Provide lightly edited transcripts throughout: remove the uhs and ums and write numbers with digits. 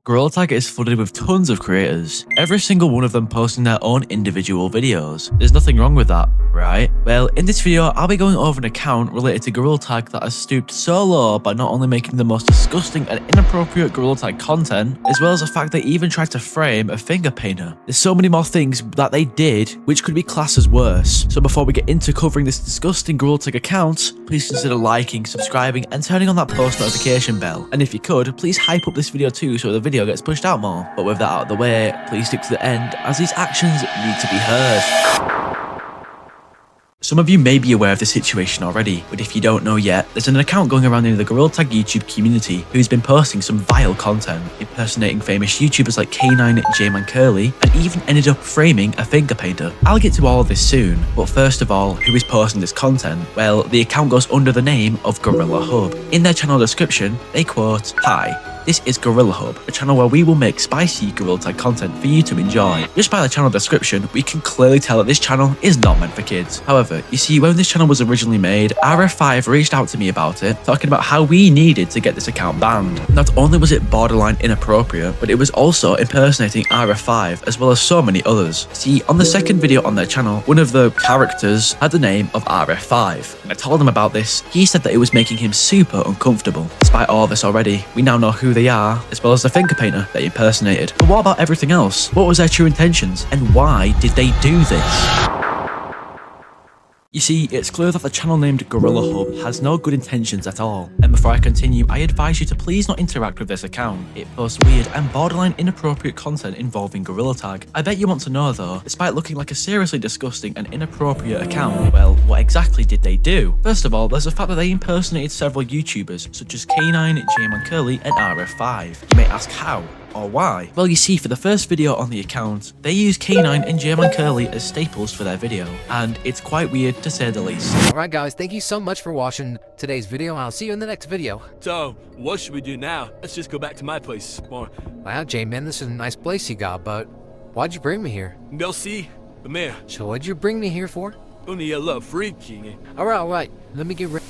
Gorilla Tag is flooded with tons of creators, every single one of them posting their own individual videos. There's nothing wrong with that, right? Well, in this video, I'll be going over an account related to Gorilla Tag that has stooped so low by not only making the most disgusting and inappropriate Gorilla Tag content, as well as the fact they even tried to frame a finger painter. There's so many more things that they did which could be classed as worse. So before we get into covering this disgusting Gorilla Tag account, please consider liking, subscribing, and turning on that post notification bell. And if you could, please hype up this video too so the video gets pushed out more. But with that out of the way, please stick to the end as these actions need to be heard. Some of you may be aware of the situation already, but if you don't know yet, there's an account going around in the Gorilla Tag YouTube community who's been posting some vile content, impersonating famous YouTubers like K9, Jmancurly, and even ended up framing a finger painter. I'll get to all of this soon, but first of all, who is posting this content? Well, the account goes under the name of Gorilla Hub. In their channel description, they quote, "Hi, this is Gorilla Hub, a channel where we will make spicy Gorilla Tag content for you to enjoy." Just by the channel description, we can clearly tell that this channel is not meant for kids. However, you see, when this channel was originally made, RF5 reached out to me about it, talking about how we needed to get this account banned. Not only was it borderline inappropriate, but it was also impersonating RF5 as well as so many others. See, on the second video on their channel, one of the characters had the name of RF5. When I told him about this, he said that it was making him super uncomfortable. Despite all this already, we now know who they are, as well as the finger painter they impersonated. But what about everything else? What was their true intentions, and why did they do this? You see, it's clear that the channel named Gorilla Hub has no good intentions at all. And before I continue, I advise you to please not interact with this account. It posts weird and borderline inappropriate content involving Gorilla Tag. I bet you want to know though, despite looking like a seriously disgusting and inappropriate account, well, what exactly did they do? First of all, there's the fact that they impersonated several YouTubers such as K9, Jmancurly, and RF5. You may ask how? Or why? Well, you see, for the first video on the account, they used K9 and Jmancurly as staples for their video, and it's quite weird to say the least. Alright guys, thank you so much for watching today's video. I'll see you in the next video. So, what should we do now? Let's just go back to my place. Or Wow, J-Man, this is a nice place you got, but why'd you bring me here? go see the mayor. So what'd you bring me here for? Only a little freaking. Alright, let me get ready.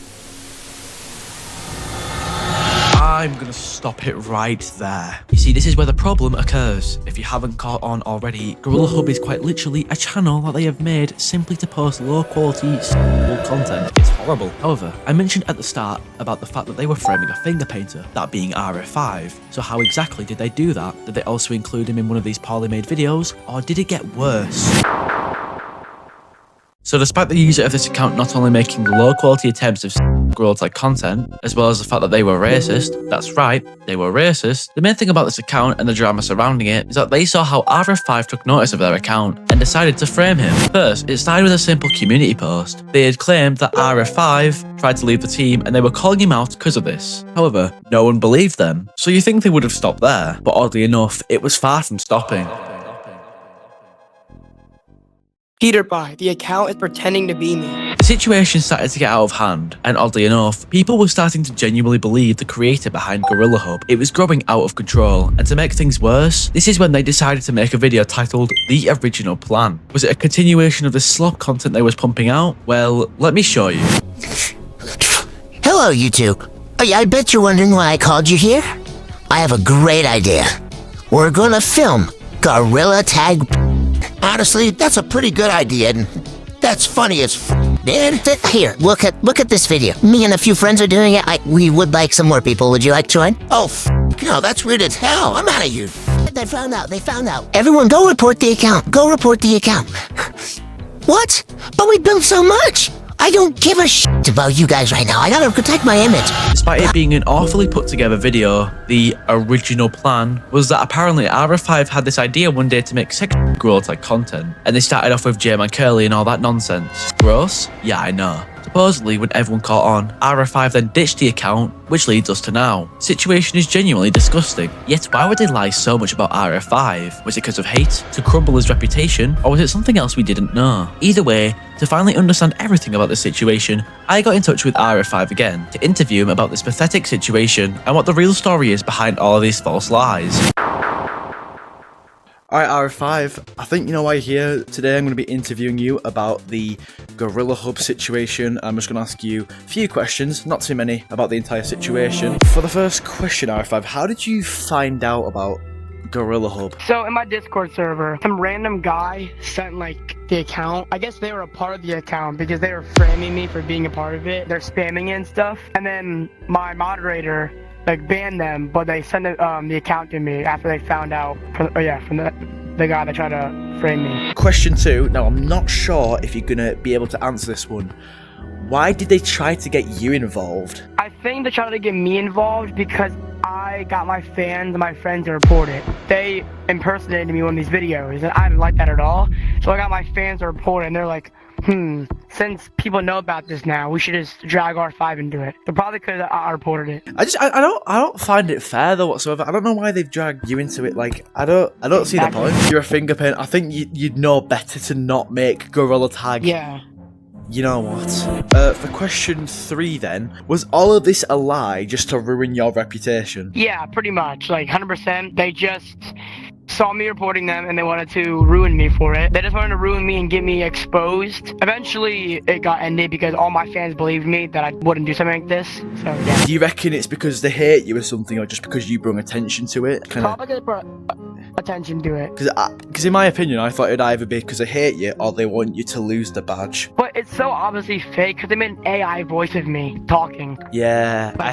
I'm gonna stop it right there. You see, this is where the problem occurs. If you haven't caught on already, Gorilla Hub is quite literally a channel that they have made simply to post low quality, content. It's horrible. However, I mentioned at the start about the fact that they were framing a finger painter, that being RF5. So how exactly did they do that? Did they also include him in one of these poorly made videos? Or did it get worse? So despite the user of this account not only making low quality attempts of Gorilla Tag content, as well as the fact that they were racist, that's right, they were racist, the main thing about this account and the drama surrounding it is that they saw how RF5 took notice of their account and decided to frame him. First, it started with a simple community post. They had claimed that RF5 tried to leave the team and they were calling him out because of this. However, no one believed them. So you think they would have stopped there, but oddly enough, it was far from stopping. PieterPie, the account is pretending to be me. The situation started to get out of hand, and oddly enough, people were starting to genuinely believe the creator behind Gorilla Hub. It was growing out of control, and to make things worse, this is when they decided to make a video titled The Original Plan. Was it a continuation of the slop content they was pumping out? Well, let me show you. Hello, YouTube. Oh, yeah, I bet you're wondering why I called you here. I have a great idea. We're gonna film Gorilla Tag. Honestly, that's a pretty good idea, and that's funny as man. Here, look at this video. Me and a few friends are doing it. We would like some more people. Would you like to join? Oh, no, that's weird as hell. I'm out of here. They found out. Everyone, go report the account. What? But we built so much. I don't give a shit about you guys right now. I gotta protect my image. Despite it being an awfully put together video, the original plan was that apparently RF5 had this idea one day to make sexual Gorilla Tag content, and they started off with Jmancurly and all that nonsense. Gross? Yeah, I know. Supposedly, when everyone caught on, RF5 then ditched the account, which leads us to now. Situation is genuinely disgusting. Yet why would they lie so much about RF5? Was it because of hate? To crumble his reputation? Or was it something else we didn't know? Either way, to finally understand everything about the situation, I got in touch with RF5 again to interview him about this pathetic situation and what the real story is behind all of these false lies. Alright, R5, I think you know why you're here. Today I'm going to be interviewing you about the Gorilla Hub situation. I'm just going to ask you a few questions, not too many, about the entire situation. For the first question, R5, how did you find out about Gorilla Hub? So in my Discord server, some random guy sent like the account. I guess they were a part of the account because they were framing me for being a part of it. They're spamming it and stuff. And then my moderator like banned them, but they sent the account to me after they found out from the guy that tried to frame me. Question 2. Now I'm not sure if you're gonna be able to answer this one. Why did they try to get you involved? I think they tried to get me involved because I got my fans and my friends to report it. They impersonated me on these videos, and I didn't like that at all. So I got my fans to report it, and they're like, since people know about this now, we should just drag R5 into it. But probably because I reported it. I don't find it fair though whatsoever. I don't know why they've dragged you into it. Like I don't see the point. You're a finger paint. I think you'd know better to not make Gorilla Tag. Yeah. You know what? For question 3 then, was all of this a lie just to ruin your reputation? Yeah, pretty much. Like 100%. They just saw me reporting them and they wanted to ruin me for it. They just wanted to ruin me and get me exposed. Eventually, it got ended because all my fans believed me that I wouldn't do something like this. So, yeah. Do you reckon it's because they hate you or something, or just because you brought attention to it? Probably they brought attention to it. Because in my opinion, I thought it'd either be because they hate you or they want you to lose the badge. But it's so obviously fake because they made an AI voice of me talking. Yeah, I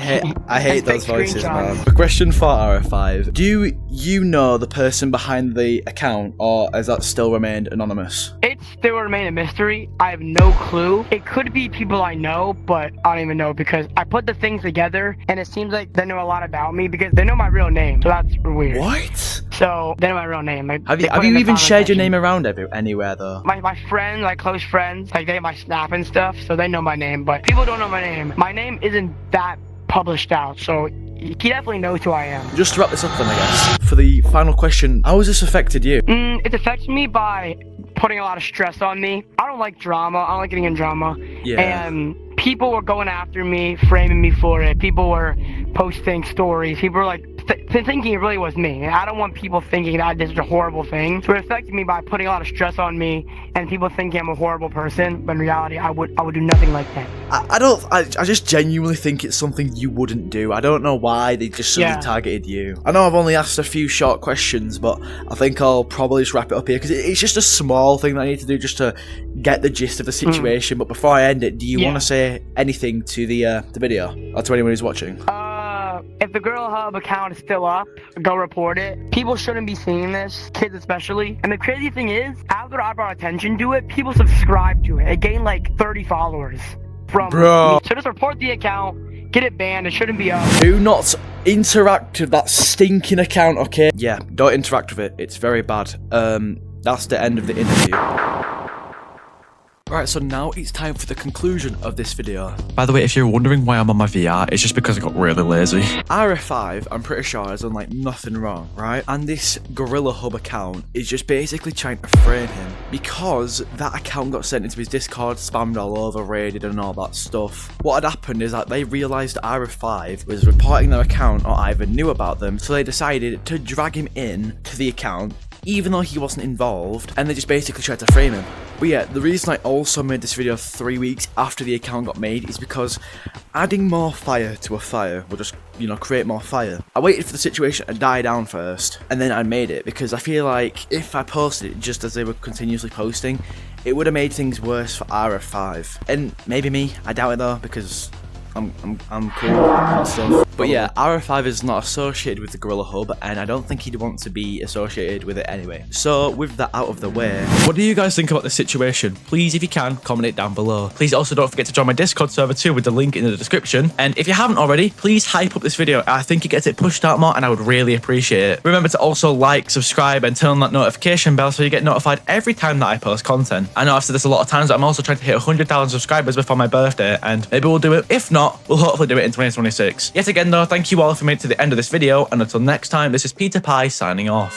hate those voices, man. For question 4, R5, do you know the person behind the account, or has that still remained anonymous? It still remains a mystery. I have no clue. It could be people I know, but I don't even know because I put the things together and it seems like they know a lot about me because they know my real name. So that's weird. What? So they know my real name. Like, have you even shared your name around anywhere though? My friends, like close friends, like they have my Snap and stuff, so they know my name. But people don't know my name. My name isn't that published out, so he definitely knows who I am. Just to wrap this up then, I guess. For the final question, how has this affected you? It's affected me by putting a lot of stress on me. I don't like drama. I don't like getting in drama. Yeah. And people were going after me, framing me for it. People were posting stories. People were like thinking it really was me. And I don't want people thinking that I did such a horrible thing. So it affected me by putting a lot of stress on me and people thinking I'm a horrible person. But in reality, I would do nothing like that. I just genuinely think it's something you wouldn't do. I don't know why they just suddenly targeted you. I know I've only asked a few short questions, but I think I'll probably just wrap it up here because it's just a small thing that I need to do just to get the gist of the situation. But before I end it, do you want to say anything to the video or to anyone who's watching? If the Gorilla Hub account is still up, go report it. People shouldn't be seeing this, kids especially. And the crazy thing is, after I brought attention to it, people subscribed to it. It gained like 30 followers from me. So just report the account, get it banned, it shouldn't be up. Do not interact with that stinking account, okay? Yeah, don't interact with it. It's very bad. That's the end of the interview. Alright, so now it's time for the conclusion of this video. By the way, if you're wondering why I'm on my VR, it's just because I got really lazy. RF5, I'm pretty sure, has done like nothing wrong, right? And this Gorilla Hub account is just basically trying to frame him because that account got sent into his Discord, spammed all over, raided and all that stuff. What had happened is that they realised RF5 was reporting their account or either knew about them, so they decided to drag him in to the account even though he wasn't involved, and they just basically tried to frame him. But yeah, the reason I also made this video 3 weeks after the account got made is because adding more fire to a fire will just, create more fire. I waited for the situation to die down first, and then I made it, because I feel like if I posted it just as they were continuously posting, it would have made things worse for RF5. And maybe me, I doubt it though, because I'm cool and stuff. But yeah, RF5 is not associated with the Gorilla Hub, and I don't think he'd want to be associated with it anyway. So with that out of the way, what do you guys think about this situation? Please, if you can, comment it down below. Please also don't forget to join my Discord server too with the link in the description. And if you haven't already, please hype up this video. I think it gets it pushed out more and I would really appreciate it. Remember to also like, subscribe and turn on that notification bell so you get notified every time that I post content. I know I've said this a lot of times, but I'm also trying to hit 100,000 subscribers before my birthday, and maybe we'll do it. If not, we'll hopefully do it in 2026. Yet again though, thank you all for making it to the end of this video, and until next time, this is PieterPie signing off.